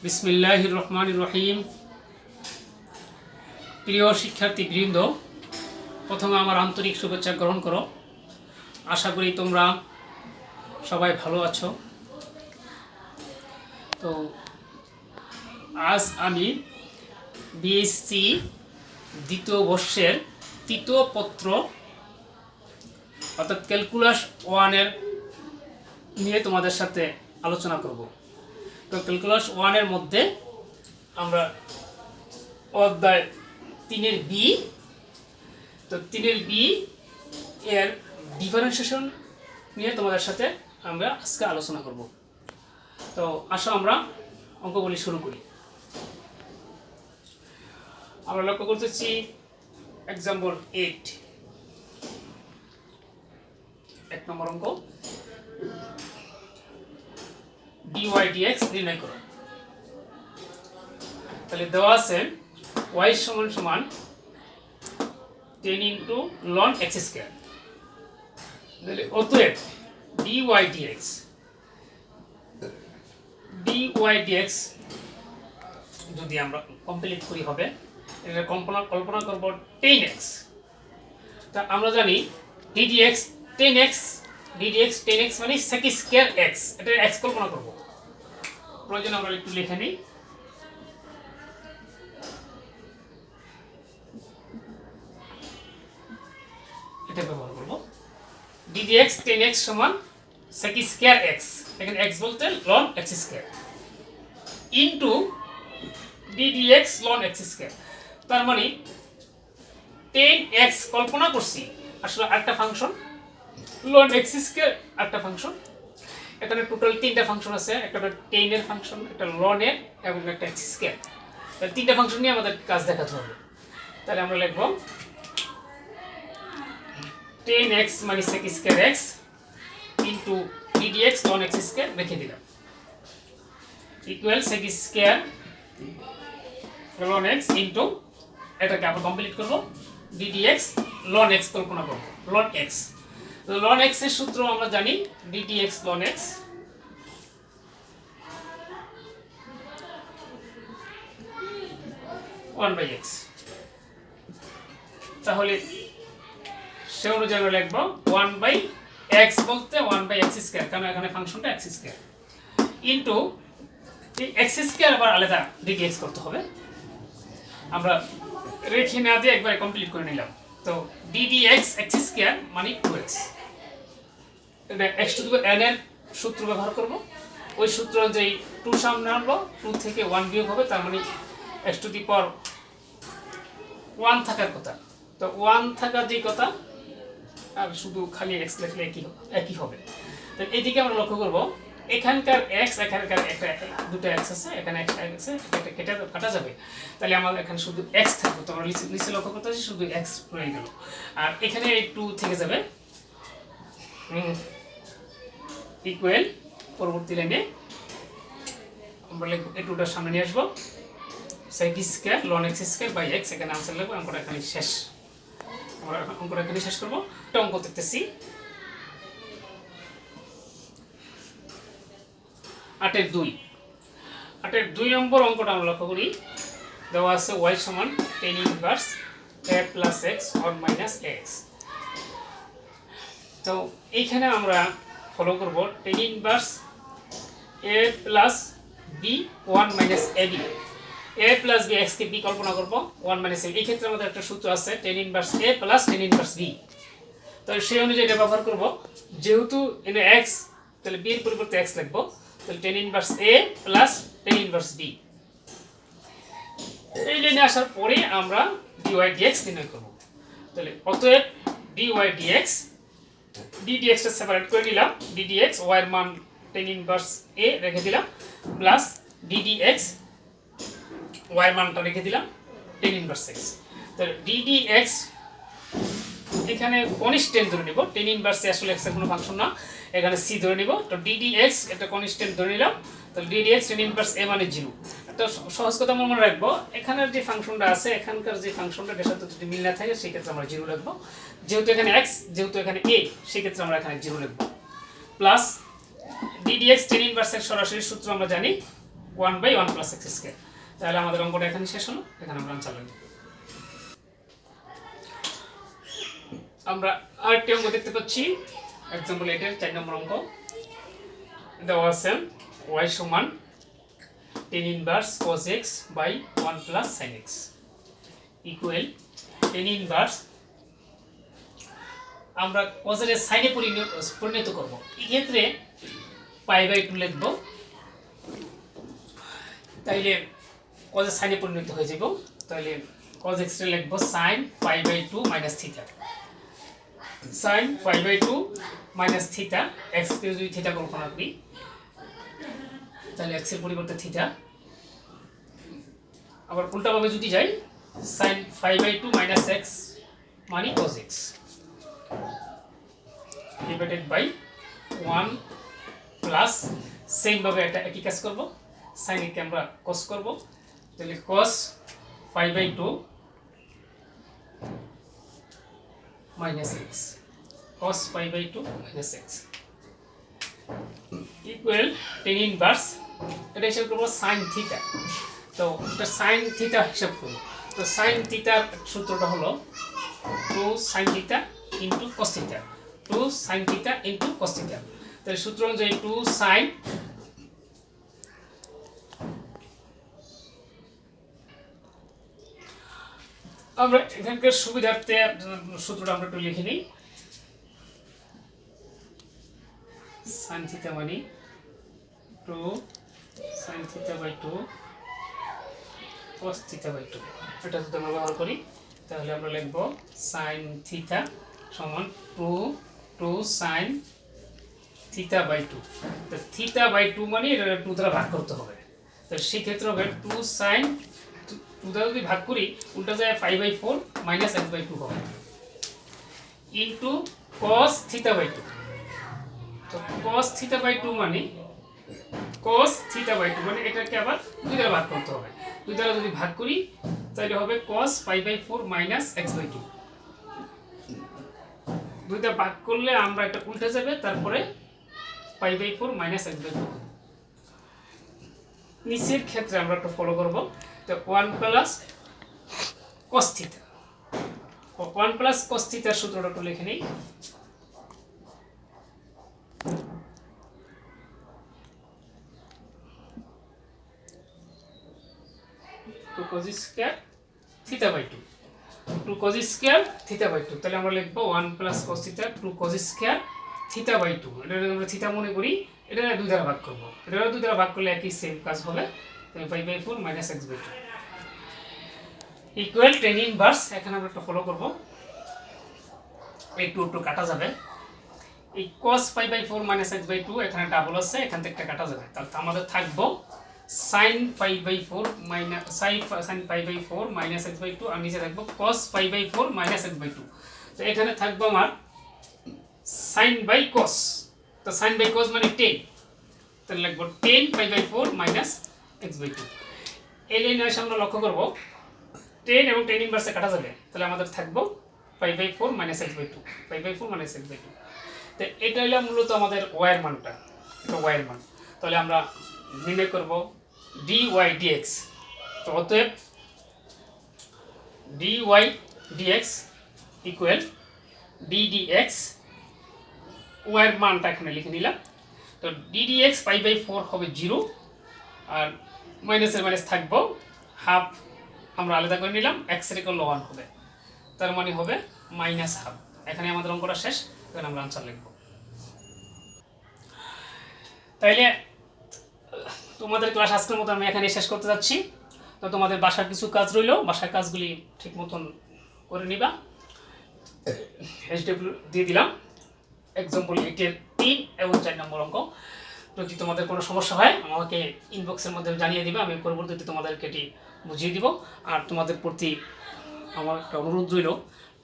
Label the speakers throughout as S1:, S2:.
S1: বিসমিল্লাহির রহমানির রহিম। প্রিয় শিক্ষার্থীবৃন্দ, প্রথমে আমার আন্তরিক শুভেচ্ছা গ্রহণ করো। আশা করি তোমরা সবাই ভালো আছো। তো আজ আমি বিএসসি দ্বিতীয় বর্ষের তৃতীয় পত্র অর্থাৎ ক্যালকুলাস 1-এর নিয়ে তোমাদের সাথে আলোচনা করব। তো ক্যালকুলাস 1-এর মধ্যে আমরা অধ্যায় 3-এর বি, তো 3-এর বি এর ডিফারেন্সিয়েশন নিয়ে তোমাদের সাথে আমরা আজকে আলোচনা করব। তো আসো আমরা অঙ্কগুলি শুরু করি। আমরা লক্ষ্য করতেছি এক্সাম্পল 8, 1 নম্বর অঙ্ক, dy dx নির্ণয় করো। তাহলে দেওয়া আছে y সমান 10 ইন্টু ln x স্কয়ার। তাহলে অতএব dy dx যদি আমরা কমপ্লিট করি হবে এটা কল্পনা করব 10x। তা আমরা জানি ddx 10x মানে sec স্কয়ার x, এটা x কল্পনা করব। প্রয়োজন আমরা একটু লিখে নিই। এটা ব্যবহার করব ddx 10x সমান sec স্কয়ার x, এখানে x বলতে ln x square into ddx ln x square. তার মানে 10x কল্পনা করছি আসলে একটা ফাংশন, ln x স্কয়ার একটা ফাংশন। এখানে টোটাল 3টা ফাংশন আছে, একটা 10 এর ফাংশন, একটা ln এর এবং একটা x স্কয়ার। তাহলে 3টা ফাংশন নিয়ে আমাদের কাজ দেখাতে হবে। তাহলে আমরা লিখব 10x মানে sec square x into ddx ln x square রেখে দিলাম equal sec square ln x into এটাকে আবার কমপ্লিট করব ddx ln x কল্পনা করব ln x। তো ln x এর সূত্র আমরা জানি ddx ln x one by x. তাহলে সে অনুযায়ী আমরা লিখব 1/x বলতে 1/x স্কয়ার, কারণ এখানে ফাংশনটা x স্কয়ার ইনটু এই x স্কয়ার আবার আলাদা ddx করতে হবে। আমরা রেখে না দিয়ে একবার কমপ্লিট করে নিলাম। তো ddx x স্কয়ার মানে 2x, এটা x টু দি n এর সূত্র ব্যবহার করব। ওই সূত্র অনুযায়ী 2 সামনে আনবো, 2 থেকে 1 বিয়োগ হবে, তার মানে x টু দি পাওয়ার 1 থাকার কথা। তো 1 থাকার যে কথা আর শুধু খালি x লিখলে একই হবে। তো এইদিকে আমরা লক্ষ্য করব এখানকার x এখানকার একটা দুটো x আছে, এখানে একটা x আছে, এটা কাটা যাবে। তাহলে আমাদের এখানে শুধু x থাকবে। তো আমরা নিচে লক্ষ্য করতেছি শুধু x রয়ে গেল, আর এখানে 2 থেকে যাবে ইকুয়াল পরবর্তী লাইনে আমরা লিখব এই 2টার সামনে নিয়ে আসবো sec square ln x square by x। এখানে आंसर লিখব। অঙ্কটা এখানে শেষ। আমরা অঙ্কটা এখানে শেষ করব। এটা অঙ্ক দেখতেছি 8-এর 2। 8-এর 2 নম্বর অঙ্কটা আমরা লক্ষ্য করি। দেওয়া আছে y সমান 10 inverse a plus x or minus x। তো এইখানে আমরা ফলো করব 10 inverse a plus b 1 minus ab। a plus b x K b কল্পনা করব 1 মাইনাস a। এই ক্ষেত্রে আমাদের একটা সূত্র আছে 10 inverse a plus 10 inverse b। তো সেই অনুযায়ী এটা ব্যবহার করব। যেহেতু এখানে x, তাহলে b এর পরিবর্তে x লিখব। তাহলে 10 inverse a plus 10 inverse b। এই লাইনে আসার পরে আমরা dy dx নির্ণয় করব। তাহলে অতএব dy dx ddx টা সেপারেট করে নিলাম, ddx y এর মান 10 ইনভার্স a রেখে দিলাম প্লাস ddx y এর মানটা রেখে দিলাম 10 ইনভার্স x। তাহলে ddx এখানে কনস্ট্যান্ট ধরে নিব। 10 ইনভার্স a আসলে x এর কোনো ফাংশন না, এখানে c ধরে নিব। তো ddx এটা কনস্ট্যান্ট ধরে নিলাম। তাহলে ddx 10 ইনভার্স a মানে 0। একটা সহজ কথা আমরা মনে রাখবো, এখানের যে ফাংশনটা আছে এখানকার যে ফাংশনটা এর সাথে যদি মিল না থাকে সেই ক্ষেত্রে আমরা 0 লিখব। যেহেতু এখানে x, যেহেতু এখানে a, সেই ক্ষেত্রে আমরা এখানে 0 লিখব। প্লাস ddx tan ইনভার্স এর সরাসরি সূত্র আমরা জানি 1/1 প্লাস এক্স স্কোয়ার। তাহলে আমাদের অঙ্কটা এখানে শেষ হলো, এখানে আমরা আনসার লিখব। আমরা আরেকটি অঙ্ক দেখতে পাচ্ছি, এক্সাম্পল 8 এর 4 নম্বর অঙ্ক। দেওয়া আছে y সমান tan inverse cos x by 1 plus sin x equal tan inverse, আমরা cos এর সাইনে পরিণত করব। এই ক্ষেত্রে π/2 লিখব, তাইলে cos এর সাইনে পরিণত হয়ে যাব। তাহলে cos x এর লিখব sin π/2 minus theta, sin π/2 minus theta. x কে যদি থিটা কল্পনা করি তাহলে x এর পরিবর্তে থিটা, আবার উল্টাভাবে যদি যাই sin π/2 মাইনাস x মানে cos x divided by 1 plus, same ভাবে একটা একই কাজ করব, sin কে আমরা cos করব। তাহলে cos π/2 minus x, cos π/2 minus x equal tan inverse, এটা হিসাব করব sin থিটা। তো এটা sin থিটা হিসাব করব। তো sin থিটার সূত্রটা হলো 2 sin theta into cos theta, 2 sin theta into cos theta. তাহলে সূত্র অনুযায়ী 2 sin, আমরা এখানকার সুবিধার্থে সূত্রটা আমরা একটু লিখে নিই। sin থিটা মানে 2 sin theta by 2 cos theta by 2। এটা যদি আমরা ব্যবহার করি তাহলে আমরা লিখব sin থিটা সমান 2 sin থিটা বাই 2। তো থিটা বাই 2 মানে এটা 2 দ্বারা ভাগ করতে হবে। তো সেই ক্ষেত্রে হবে 2 sin 2 দ্বারা যদি ভাগ করি উল্টা যায় 5/4 মাইনাস x/2 হবে ইনটু cos থিটা বাই 2। তো cos থিটা বাই 2 মানে এটাকে আবার 2 দ্বারা ভাগ করতে হবে। 2 দ্বারা যদি ভাগ করি তাহলে হবে cos π/4 মাইনাস x/2। 2 দ্বারা ভাগ করলে আমরা এটা উল্টে যাবে, তারপরে π/4 মাইনাস x/2। নিচের ক্ষেত্রে আমরা একটু ফলো করব। তো 1 plus cos theta, 1 plus cos থিটার সূত্রটা একটু লিখে নিই। 2 cos square theta by 2, 2 cos square theta by 2। তাহলে আমরা লিখব 1 plus cos theta 2 cos square theta by 2। এটা যদি আমরা থিটা মনে করি এটা 2 দ্বারা ভাগ করব, এটা 2 দ্বারা ভাগ করলে একই সেম কাজ হবে। তাহলে 5/4 minus x/2 equal tan inverse. এখানে আমরা একটু ফলো করব, এই 2 কাটা যাবে। এই cos π/4 মাইনাস x/2 এখানে ডাবল আছে, এখান থেকে কাটা যাবে। তাহলে আমাদের থাকবো sin π/4 minus sin π/4 minus x/2 আর নিচে থাকবো cos π/4 মাইনাস x/2। তো এখানে থাকবো আমার sin বাই cos। তো sin বাই cos মানে 10, তাহলে লিখবো 10 π/4 মাইনাস x/2। এই লাইনে এসে আমরা লক্ষ্য করব 10 এবং tan ইনভার্সে কাটা যাবে, তাহলে আমাদের থাকবো π/4 মাইনাস x/2, π/4 মাইনাস x/2। তো এটা হলো মূলত আমাদের y এর মানটা, এটা y এর মান। তাহলে আমরা নির্ণয় করব dy dx। তো অতএব dy dx equal d dx, y এর মানটা এখানে লিখে নিলাম। তো d dx π/4 হবে 0 আর মাইনাসের মাইনাস থাকবো হাফ, আমরা আলাদা করে নিলাম, x এর ইকুয়াল 1 হবে, তার মানে হবে মাইনাস হাফ। এখানে আমাদের অঙ্কটা শেষ, এখানে আমরা আনসার লিখব। তাইলে তোমাদের ক্লাস আজকের মতো আমি এখানে শেষ করতে যাচ্ছি। তো তোমাদের বাসার কিছু কাজ রইল, বাসার কাজগুলি ঠিক মতন করে নিবা। HW দিয়ে দিলাম, এক্সাম্পল 8 এর 3 এবং 4 নম্বর অঙ্ক। যদি তোমাদের কোনো সমস্যা হয় আমাকে ইনবক্সের মধ্যে জানিয়ে দিবে, আমি পরবর্তীতে তোমাদেরকে এটি বুঝিয়ে দিব। আর তোমাদের প্রতি আমার একটা অনুরোধ রইল,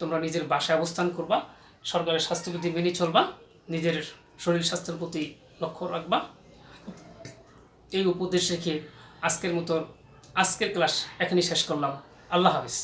S1: তোমরা নিজের বাসায় অবস্থান করবা, সরকারের স্বাস্থ্যবিধি মেনে চলবা, নিজের শরীর স্বাস্থ্যের প্রতি লক্ষ্য রাখবা। এই উপদেশ রেখে আজকের ক্লাস এখানেই শেষ করলাম। আল্লাহ হাফেজ।